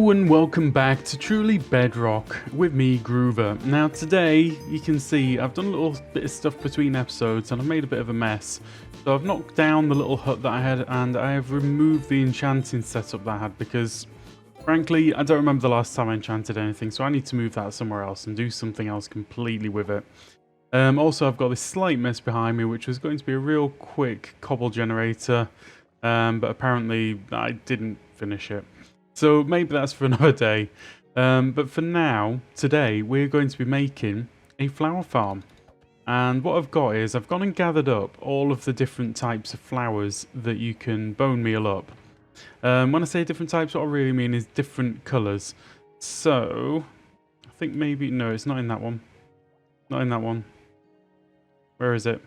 Hello and welcome back to Truly Bedrock with me, Groover. Now today, you can see I've done a little bit of stuff between episodes and I've made a bit of a mess. So I've knocked down the little hut that I had and I have removed the enchanting setup that I had because, frankly, I don't remember the last time I enchanted anything, so I need to move that somewhere else and do something else completely with it. Also, I've got this slight mess behind me, which was going to be a real quick cobble generator, but apparently I didn't finish it. So maybe that's for another day. But for now, today, we're going to be making a flower farm. And what I've got is, I've gone and gathered up all of the different types of flowers that you can bone meal up. When I say different types, what I really mean is different colours. So, I think maybe, no, it's not in that one. Not in that one. Where is it?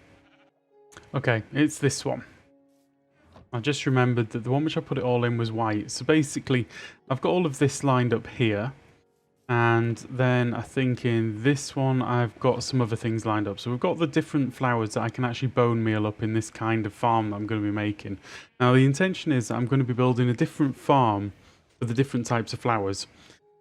Okay, it's this one. I just remembered that the one which I put it all in was white. So basically, I've got all of this lined up here. And then I think in this one, I've got some other things lined up. So we've got the different flowers that I can actually bone meal up in this kind of farm that I'm going to be making. Now, the intention is that I'm going to be building a different farm for the different types of flowers.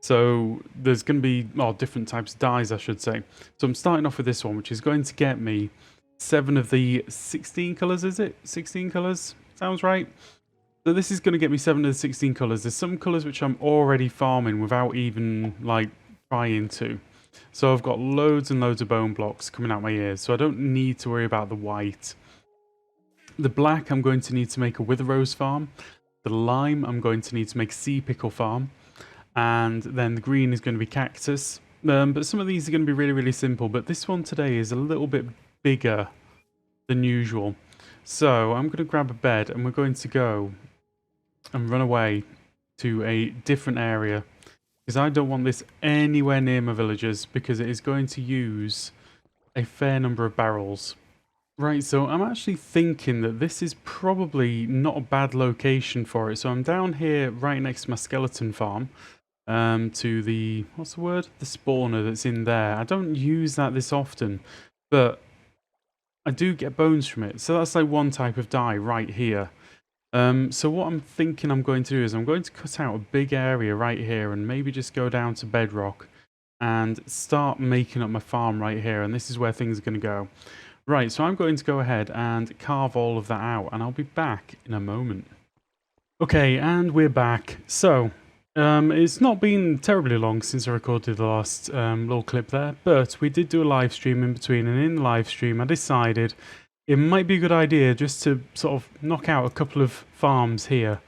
So there's going to be, well, different types of dyes, I should say. So I'm starting off with this one, which is going to get me 7 of the 16 colours, is it? 16 colours? Sounds right. So this is going to get me 7 of the 16 colours. There's some colours which I'm already farming without even, like, trying to. So I've got loads and loads of bone blocks coming out my ears, so I don't need to worry about the white. The black, I'm going to need to make a wither rose farm. The lime, I'm going to need to make a sea pickle farm. And then the green is going to be cactus. But some of these are going to be really, really simple. But this one today is a little bit bigger than usual. So I'm going to grab a bed and we're going to go and run away to a different area. Because I don't want this anywhere near my villagers because it is going to use a fair number of barrels. Right, so I'm actually thinking that this is probably not a bad location for it. So I'm down here right next to my skeleton farm. To the, what's the word? The spawner that's in there. I don't use that this often, but I do get bones from it. So that's like one type of dye right here. So what I'm thinking I'm going to do is I'm going to cut out a big area right here and maybe just go down to bedrock and start making up my farm right here. And this is where things are going to go. Right, so I'm going to go ahead and carve all of that out and I'll be back in a moment. Okay, and we're back. So it's not been terribly long since I recorded the last little clip there, but we did do a live stream in between, and in the live stream I decided it might be a good idea just to sort of knock out a couple of farms here,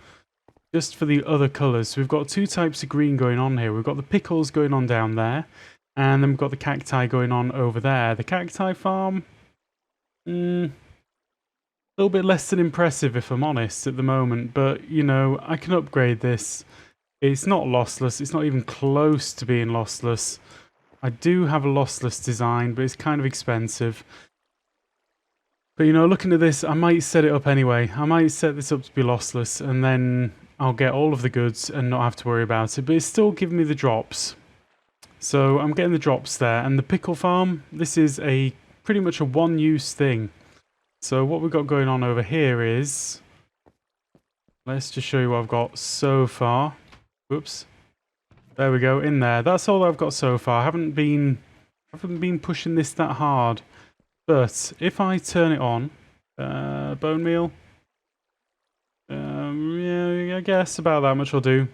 just for the other colours. So we've got 2 types of green going on here. We've got the pickles going on down there, and then we've got the cacti going on over there. The cacti farm, a little bit less than impressive if I'm honest at the moment, but you know, I can upgrade this. It's not lossless, it's not even close to being lossless. I do have a lossless design, but it's kind of expensive. But you know, looking at this, I might set it up anyway. I might set this up to be lossless, and then I'll get all of the goods and not have to worry about it. But it's still giving me the drops. So I'm getting the drops there. And the pickle farm, this is a pretty much a one-use thing. So what we've got going on over here is, let's just show you what I've got so far. Whoops. There we go, in there. That's all I've got so far. I haven't been pushing this that hard. But if I turn it on, bone meal, yeah, I guess about that much will do.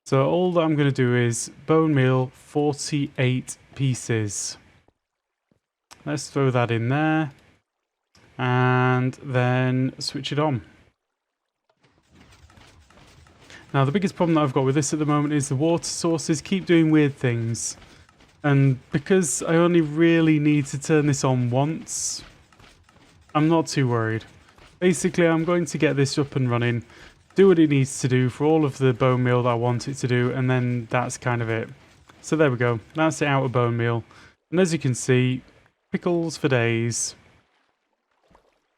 So all that I'm going to do is bone meal 48 pieces. Let's throw that in there. And then switch it on. Now, the biggest problem that I've got with this at the moment is the water sources keep doing weird things. And because I only really need to turn this on once, I'm not too worried. Basically, I'm going to get this up and running, do what it needs to do for all of the bone meal that I want it to do, and then that's kind of it. So there we go. That's it out of bone meal. And as you can see, pickles for days.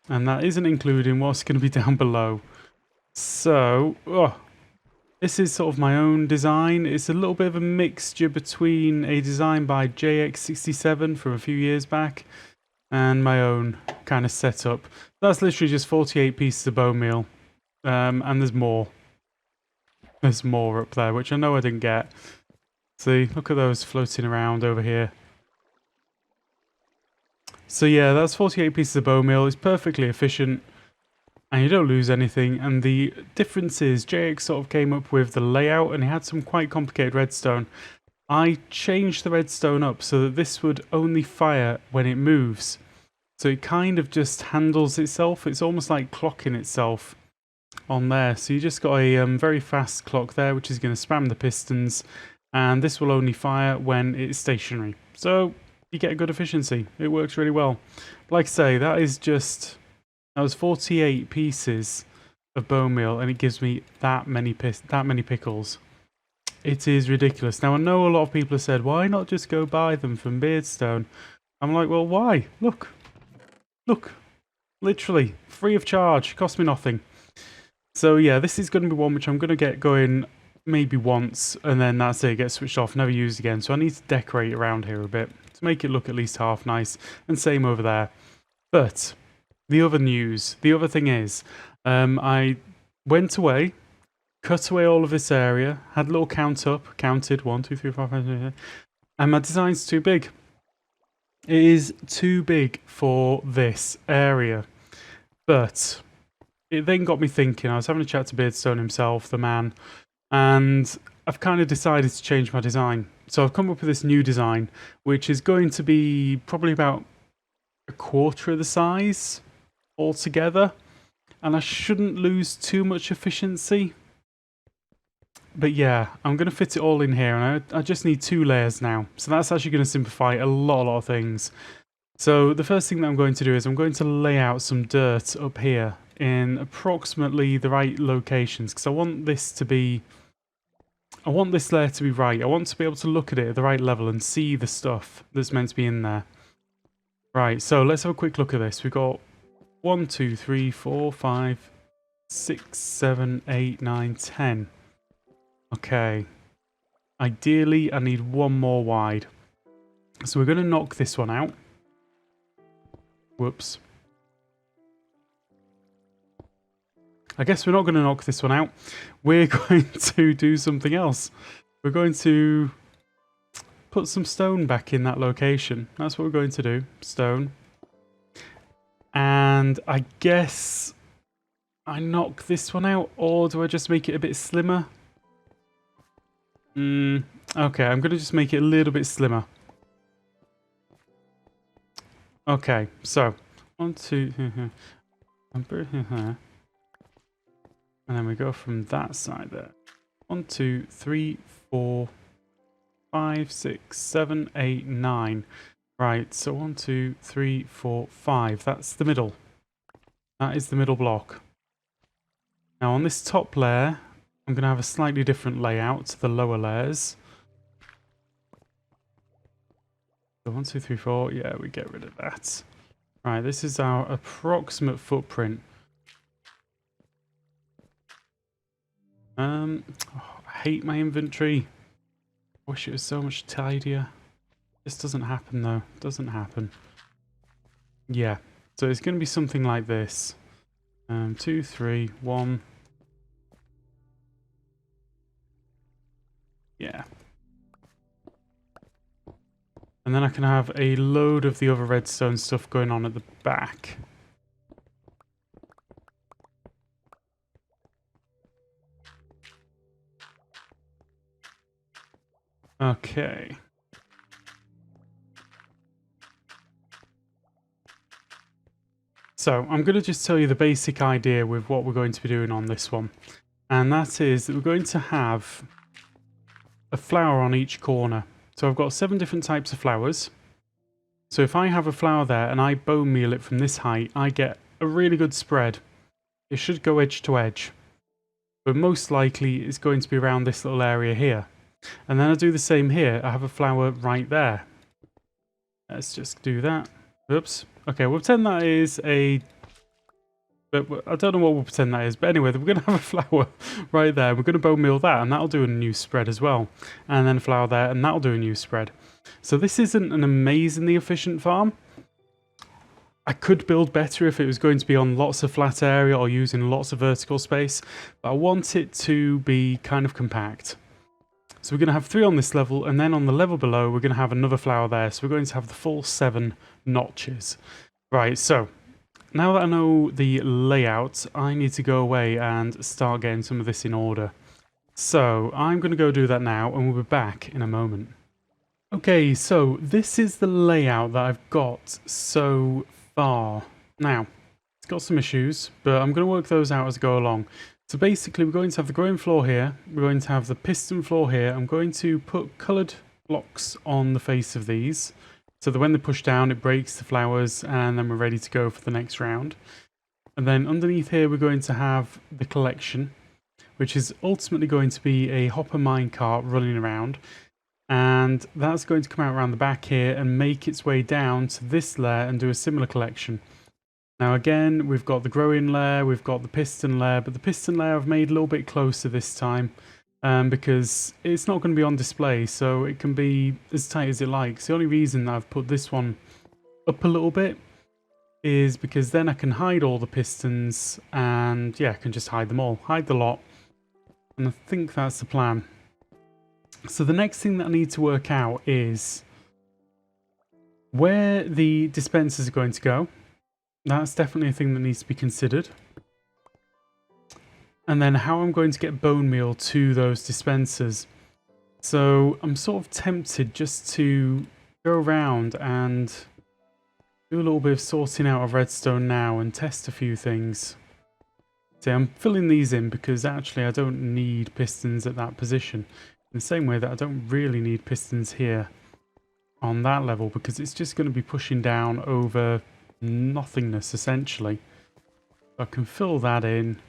And that isn't including what's going to be down below. So, this is sort of my own design. It's a little bit of a mixture between a design by JX67 from a few years back and my own kind of setup. That's literally just 48 pieces of bone meal. And there's more. there's more up there, which I know I didn't get. See, look at those floating around over here. So yeah, that's 48 pieces of bone meal. It's perfectly efficient and you don't lose anything. And the difference is JX sort of came up with the layout and he had some quite complicated redstone. I changed the redstone up so that this would only fire when it moves. So it kind of just handles itself. It's almost like clocking itself on there. So you just got a very fast clock there, which is going to spam the pistons. And this will only fire when it's stationary. So you get a good efficiency. It works really well. But like I say, that was 48 pieces of bone meal, and it gives me that many pickles. It is ridiculous. Now I know a lot of people have said, why not just go buy them from Beardstone? I'm like, well, why? Look, literally free of charge, cost me nothing. So yeah, this is going to be one which I'm going to get going maybe once, and then that's it, get switched off, never used again. So I need to decorate around here a bit to make it look at least half nice, and same over there. But the other news, the other thing is, I went away, cut away all of this area, had a little count up, counted 1, 2, 3, 4, 5, 6, 7, and my design's too big. It is too big for this area. But it then got me thinking. I was having a chat to Beardstone himself, the man, and I've kind of decided to change my design. So I've come up with this new design, which is going to be probably about a quarter of the size altogether, and I shouldn't lose too much efficiency. But yeah, I'm going to fit it all in here, and I just need 2 layers now. So that's actually going to simplify a lot of things. So the first thing that I'm going to do is I'm going to lay out some dirt up here in approximately the right locations, because I want this layer to be right. I want to be able to look at it at the right level and see the stuff that's meant to be in there. Right, so let's have a quick look at this. We've got 1, 2, 3, 4, 5, 6, 7, 8, 9, 10. Okay. Ideally, I need 1 more wide. So we're going to knock this one out. Whoops. I guess we're not going to knock this one out. We're going to do something else. We're going to put some stone back in that location. That's what we're going to do. Stone. And I guess I knock this one out, or do I just make it a bit slimmer? Okay, I'm going to just make it a little bit slimmer. Okay, so 1, 2, and then we go from that side there. 1, 2, 3, 4, 5, 6, 7, 8, 9. Right, so 1, 2, 3, 4, 5. That's the middle. That is the middle block. Now on this top layer, I'm going to have a slightly different layout to the lower layers. So 1, 2, 3, 4. Yeah, we get rid of that. Right, this is our approximate footprint. I hate my inventory. Wish it was so much tidier. This doesn't happen though. Doesn't happen. Yeah. So it's going to be something like this. 2, 3, 1. Yeah. And then I can have a load of the other redstone stuff going on at the back. Okay. So I'm going to just tell you the basic idea with what we're going to be doing on this one. And that is that we're going to have a flower on each corner. So I've got 7 different types of flowers. So if I have a flower there and I bone meal it from this height, I get a really good spread. It should go edge to edge. But most likely it's going to be around this little area here. And then I do the same here. I have a flower right there. Let's just do that. Oops. Okay, we'll pretend that is a... But I don't know what we'll pretend that is. But anyway, we're going to have a flower right there. We're going to bone meal that, and that'll do a new spread as well. And then a flower there, and that'll do a new spread. So this isn't an amazingly efficient farm. I could build better if it was going to be on lots of flat area or using lots of vertical space, but I want it to be kind of compact. So we're going to have 3 on this level, and then on the level below we're going to have another flower there, so we're going to have the full 7 notches. Right, so now that I know the layout, I need to go away and start getting some of this in order. So I'm going to go do that now, and we'll be back in a moment. Okay, so this is the layout that I've got so far. Now, it's got some issues, but I'm going to work those out as I go along. So basically, we're going to have the growing floor here, we're going to have the piston floor here. I'm going to put coloured blocks on the face of these, so that when they push down, it breaks the flowers, and then we're ready to go for the next round. And then underneath here, we're going to have the collection, which is ultimately going to be a hopper minecart running around. And that's going to come out around the back here and make its way down to this layer and do a similar collection. Now again, we've got the growing layer, we've got the piston layer, but the piston layer I've made a little bit closer this time because it's not going to be on display, so it can be as tight as it likes. The only reason that I've put this one up a little bit is because then I can hide all the pistons and yeah, I can just hide them all, hide the lot, and I think that's the plan. So the next thing that I need to work out is where the dispensers are going to go. That's definitely a thing that needs to be considered. And then how I'm going to get bone meal to those dispensers. So I'm sort of tempted just to go around and do a little bit of sorting out of redstone now and test a few things. See, I'm filling these in because actually I don't need pistons at that position. In the same way that I don't really need pistons here on that level because it's just going to be pushing down over nothingness essentially. I can fill that in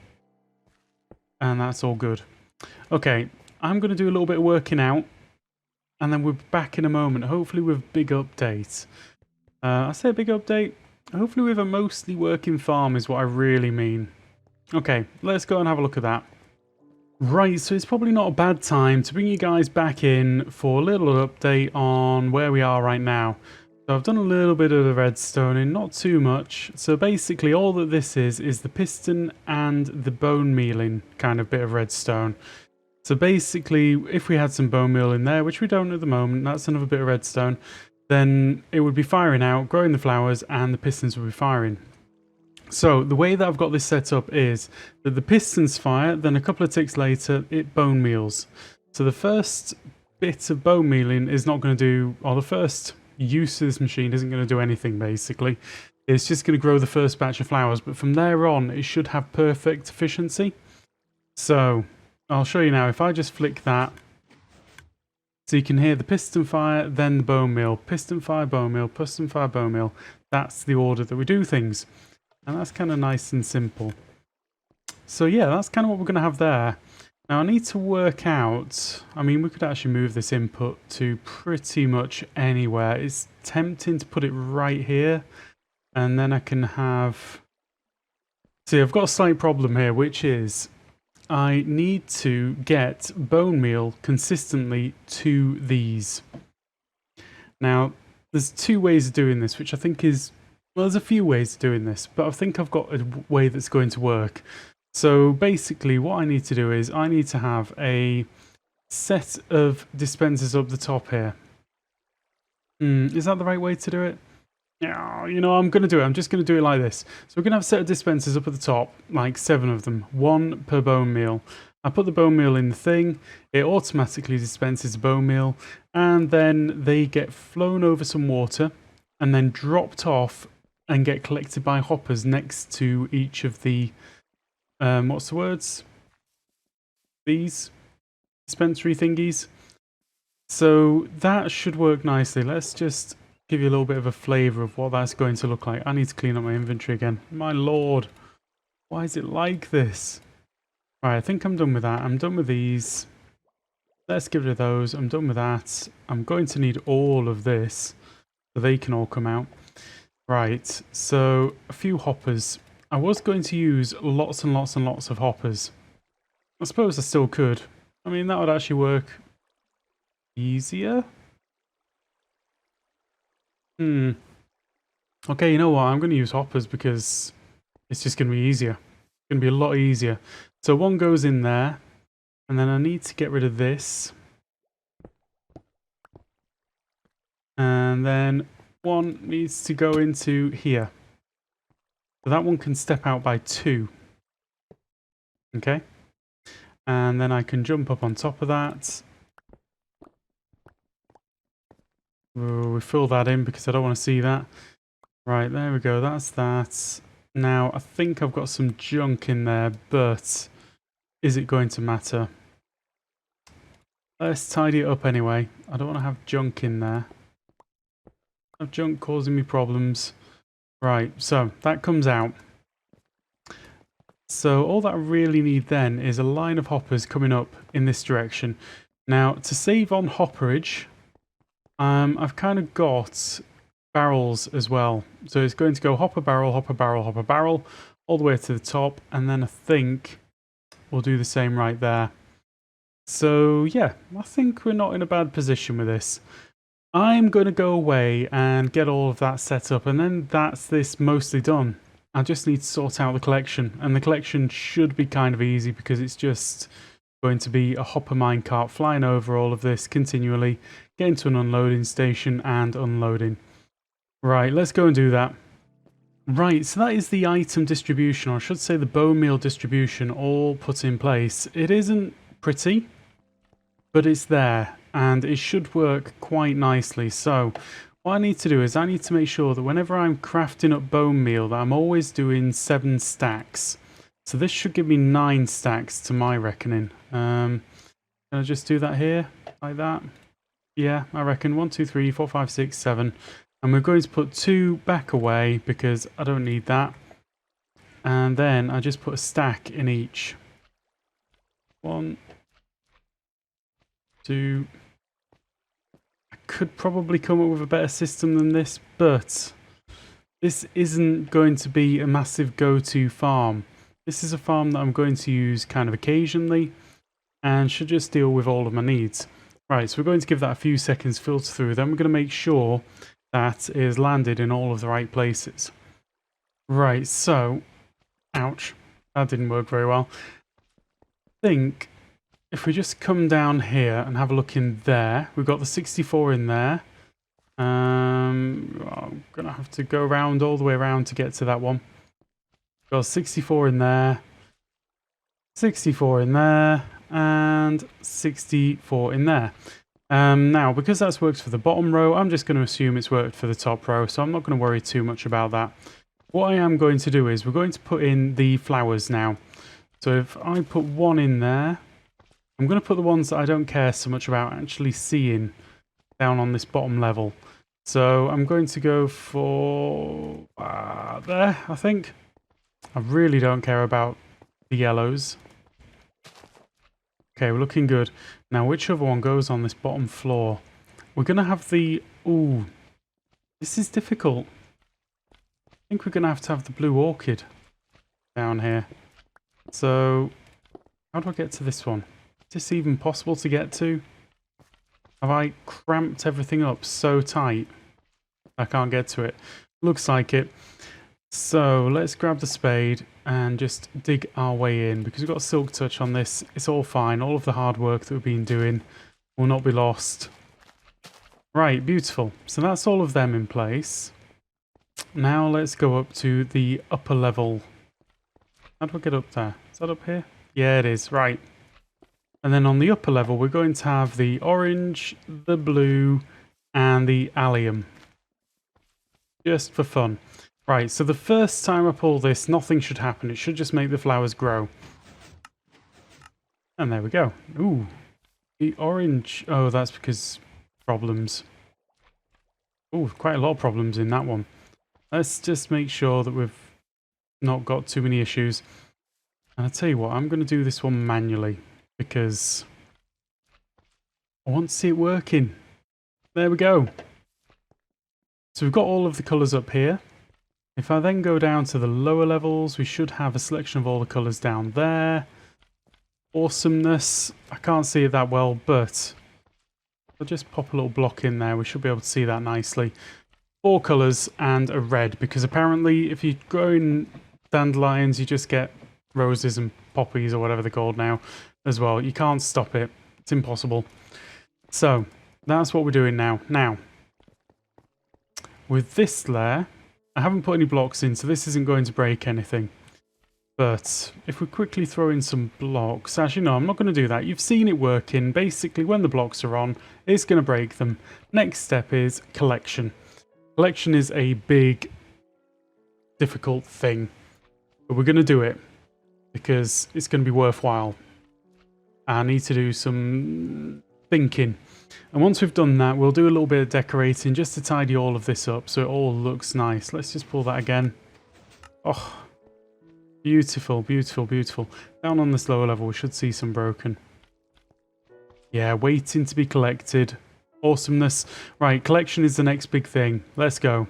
and that's all good. Okay, I'm going to do a little bit of working out and then we're back in a moment, hopefully with a big update. I say a big update, hopefully with a mostly working farm is what I really mean. Okay, let's go and have a look at that. Right, so it's probably not a bad time to bring you guys back in for a little update on where we are right now. So I've done a little bit of the redstoning, not too much. So basically all that this is the piston and the bone mealing kind of bit of redstone. So basically if we had some bone meal in there, which we don't at the moment, that's another bit of redstone, then it would be firing out, growing the flowers, and the pistons would be firing. So the way that I've got this set up is that the pistons fire, then a couple of ticks later it bone meals. So the first bit of bone mealing is not going to do, or the first use of this machine isn't going to do anything basically. It's just going to grow the first batch of flowers, but from there on it should have perfect efficiency. So I'll show you now. If I just flick that, so you can hear the piston fire, then the bone meal, piston fire, bone meal, piston fire, bone meal. That's the order that we do things. And that's kind of nice and simple. So yeah, that's kind of what we're going to have there. Now I need to work out, I mean we could actually move this input to pretty much anywhere. It's tempting to put it right here. And then I can have... See, I've got a slight problem here, which is I need to get bone meal consistently to these. Now, there's 2 ways of doing this, which I think is... Well, there's a few ways of doing this, but I think I've got a way that's going to work. So basically what I need to do is I need to have a set of dispensers up the top here. Is that the right way to do it? Yeah, you know, I'm going to do it. I'm just going to do it like this. So we're going to have a set of dispensers up at the top, like 7 of them, 1 per bone meal. I put the bone meal in the thing, it automatically dispenses bone meal, and then they get flown over some water and then dropped off and get collected by hoppers next to each of the, what's the words? These dispensary thingies. So that should work nicely. Let's just give you a little bit of a flavour of what that's going to look like. I need to clean up my inventory again. My lord, why is it like this? Alright, I think I'm done with that. I'm done with these. Let's get rid of those. I'm done with that. I'm going to need all of this so they can all come out. Right, so a few hoppers. I was going to use lots and lots and lots of hoppers. I suppose I still could. I mean, that would actually work easier. Okay, you know what? I'm going to use hoppers because it's just going to be easier. It's going to be a lot easier. So one goes in there, and then I need to get rid of this. And then one needs to go into here. So that one can step out by 2. Okay. And then I can jump up on top of that. We fill that in because I don't want to see that. Right, there we go. That's that. Now, I think I've got some junk in there, but is it going to matter? Let's tidy it up anyway. I don't want to have junk in there. I have junk causing me problems. Right, so that comes out. So all that I really need then is a line of hoppers coming up in this direction. Now, to save on hopperage, I've kind of got barrels as well. So it's going to go hopper barrel, hopper barrel, hopper barrel, all the way to the top. And then I think we'll do the same right there. So yeah, I think we're not in a bad position with this. I'm going to go away and get all of that set up. And then that's this mostly done. I just need to sort out the collection. And the collection should be kind of easy because it's just going to be a hopper minecart flying over all of this continually, getting to an unloading station and unloading. Right, let's go and do that. Right, so that is the item distribution, or I should say the bone meal distribution, all put in place. It isn't pretty, but it's there, and it should work quite nicely. So what I need to do is I need to make sure that whenever I'm crafting up bone meal, that I'm always doing 7 stacks. So this should give me 9 stacks to my reckoning. Can I just do that here, like that? Yeah, I reckon 1, 2, 3, 4, 5, 6, 7. And we're going to put 2 back away because I don't need that. And then I just put a stack in each. 1, 2. I could probably come up with a better system than this, but this isn't going to be a massive go-to farm. This is a farm that I'm going to use kind of occasionally and should just deal with all of my needs. Right, so we're going to give that a few seconds filter through. Then we're going to make sure that is landed in all of the right places. Right, so, ouch, that didn't work very well. I think if we just come down here and have a look in there, we've got the 64 in there. I'm gonna have to go around all the way around to get to that one. Got 64 in there, 64 in there, and 64 in there. Now, because that's worked for the bottom row, I'm just going to assume it's worked for the top row, so I'm not going to worry too much about that. What I am going to do is we're going to put in the flowers now. So if I put 1 in there, I'm going to put the ones that I don't care so much about actually seeing down on this bottom level. So I'm going to go for there, I think. I really don't care about the yellows. Okay, we're looking good. Now, which other one goes on this bottom floor? We're going to have the... Ooh, this is difficult. I think we're going to have the blue orchid down here. So, how do I get to this one? Is this even possible to get to? Have I cramped everything up so tight I can't get to it? Looks like it. So let's grab the spade and just dig our way in because we've got silk touch on this. It's all fine. All of the hard work that we've been doing will not be lost. Right, beautiful. So that's all of them in place. Now let's go up to the upper level. How do I get up there? Is that up here? Yeah, it is. Right. And then on the upper level, we're going to have the orange, the blue, and the allium. Just for fun. Right, so the first time I pull this, nothing should happen. It should just make the flowers grow. And there we go. Ooh, the orange. Oh, that's because problems. Ooh, quite a lot of problems in that one. Let's just make sure that we've not got too many issues. And I'll tell you what, I'm going to do this one manually because I want to see it working. There we go. So we've got all of the colours up here. If I then go down to the lower levels, we should have a selection of all the colours down there. Awesomeness. I can't see it that well, but I'll just pop a little block in there. We should be able to see that nicely. 4 colours and a red, because apparently if you're growing dandelions, you just get roses and poppies or whatever they're called now as well. You can't stop it. It's impossible. So that's what we're doing now. Now, with this layer, I haven't put any blocks in, so this isn't going to break anything. But if we quickly throw in some blocks, actually no, I'm not going to do that. You've seen it working. Basically, when the blocks are on, it's going to break them. Next step is collection. Collection is a big, difficult thing, but we're going to do it because it's going to be worthwhile. I need to do some thinking. And once we've done that, we'll do a little bit of decorating just to tidy all of this up so it all looks nice. Let's just pull that again. Oh, beautiful, beautiful, beautiful. Down on this lower level, we should see some broken. Yeah, waiting to be collected. Awesomeness. Right, collection is the next big thing. Let's go.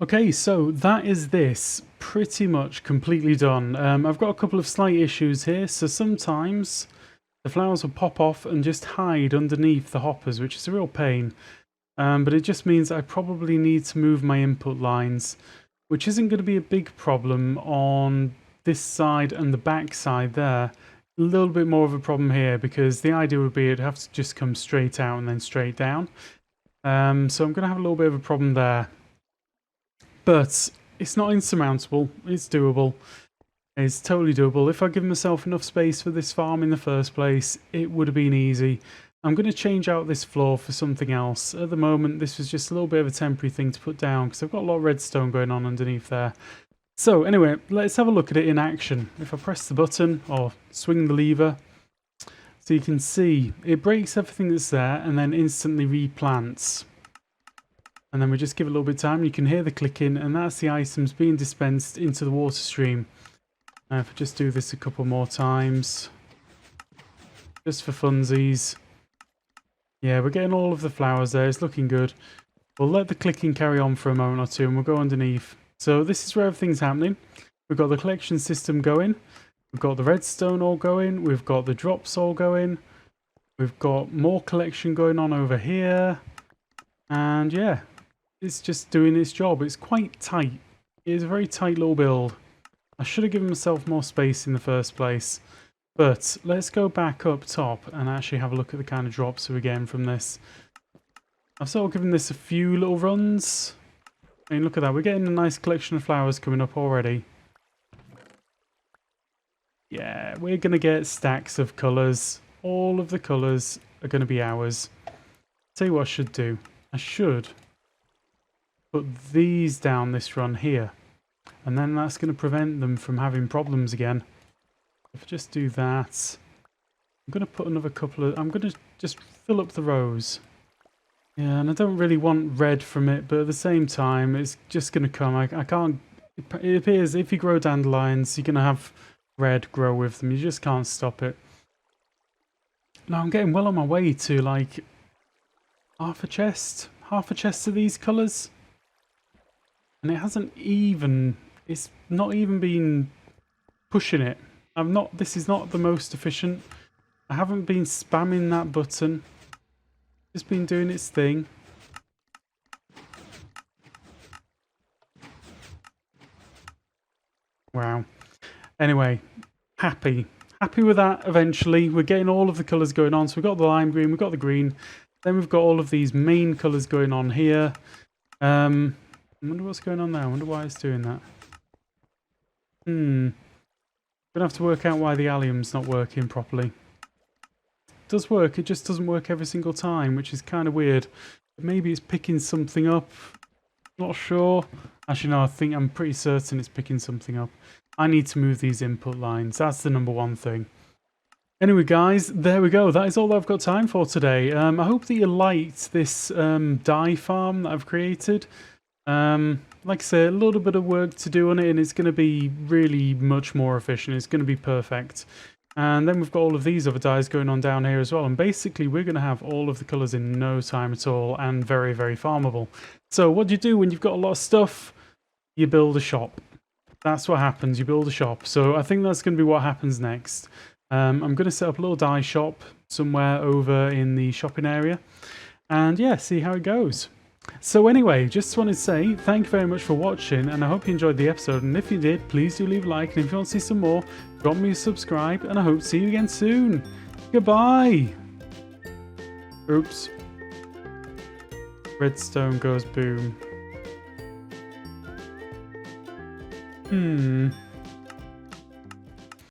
Okay, so that is this. Pretty much completely done. I've got a couple of slight issues here. So sometimes the flowers will pop off and just hide underneath the hoppers, which is a real pain. But it just means I probably need to move my input lines, which isn't going to be a big problem on this side and the back side there. A little bit more of a problem here because the idea would be it'd have to just come straight out and then straight down. So I'm going to have a little bit of a problem there. But it's not insurmountable. It's doable. It's totally doable. If I give myself enough space for this farm in the first place, it would have been easy. I'm going to change out this floor for something else. At the moment, this was just a little bit of a temporary thing to put down because I've got a lot of redstone going on underneath there. So anyway, let's have a look at it in action. If I press the button or swing the lever, so you can see it breaks everything that's there and then instantly replants. And then we just give it a little bit of time. You can hear the clicking, and that's the items being dispensed into the water stream. If I just do this a couple more times, just for funsies. Yeah, we're getting all of the flowers there. It's looking good. We'll let the clicking carry on for a moment or two, and we'll go underneath. So this is where everything's happening. We've got the collection system going. We've got the redstone all going. We've got the drops all going. We've got more collection going on over here. And yeah, it's just doing its job. It's quite tight. It is a very tight little build. I should have given myself more space in the first place. But let's go back up top and actually have a look at the kind of drops we're getting from this. I've sort of given this a few little runs. I mean, look at that. We're getting a nice collection of flowers coming up already. Yeah, we're going to get stacks of colours. All of the colours are going to be ours. Tell you what I should do. I should put these down this run here. And then that's going to prevent them from having problems again. If I just do that, I'm going to put another couple of... I'm going to just fill up the rows. Yeah, and I don't really want red from it, but at the same time, it's just going to come. I can't... It appears if you grow dandelions, you're going to have red grow with them. You just can't stop it. Now, I'm getting well on my way to, like, half a chest of these colours. And it hasn't even... It's not even been pushing it. This is not the most efficient. I haven't been spamming that button. Just been doing its thing. Wow. Anyway, happy with that eventually. We're getting all of the colours going on. So we've got the lime green, we've got the green. Then we've got all of these main colours going on here. I wonder what's going on there. I wonder why it's doing that. Gonna have to work out why the allium's not working properly. It does work, it just doesn't work every single time, which is kind of weird. But maybe it's picking something up. Not sure. Actually, no, I'm pretty certain it's picking something up. I need to move these input lines. That's the number one thing. Anyway, guys, there we go. That is all I've got time for today. I hope that you liked this dye farm that I've created. Like I say, a little bit of work to do on it, and it's going to be really much more efficient. It's going to be perfect. And then we've got all of these other dyes going on down here as well. And basically, we're going to have all of the colours in no time at all, and very, very farmable. So what do you do when you've got a lot of stuff? You build a shop. That's what happens. You build a shop. So I think that's going to be what happens next. I'm going to set up a little dye shop somewhere over in the shopping area. And yeah, see how it goes. So anyway, just wanted to say thank you very much for watching, and I hope you enjoyed the episode, and if you did, please do leave a like, and if you want to see some more, drop me a subscribe, and I hope to see you again soon. Goodbye! Oops. Redstone goes boom.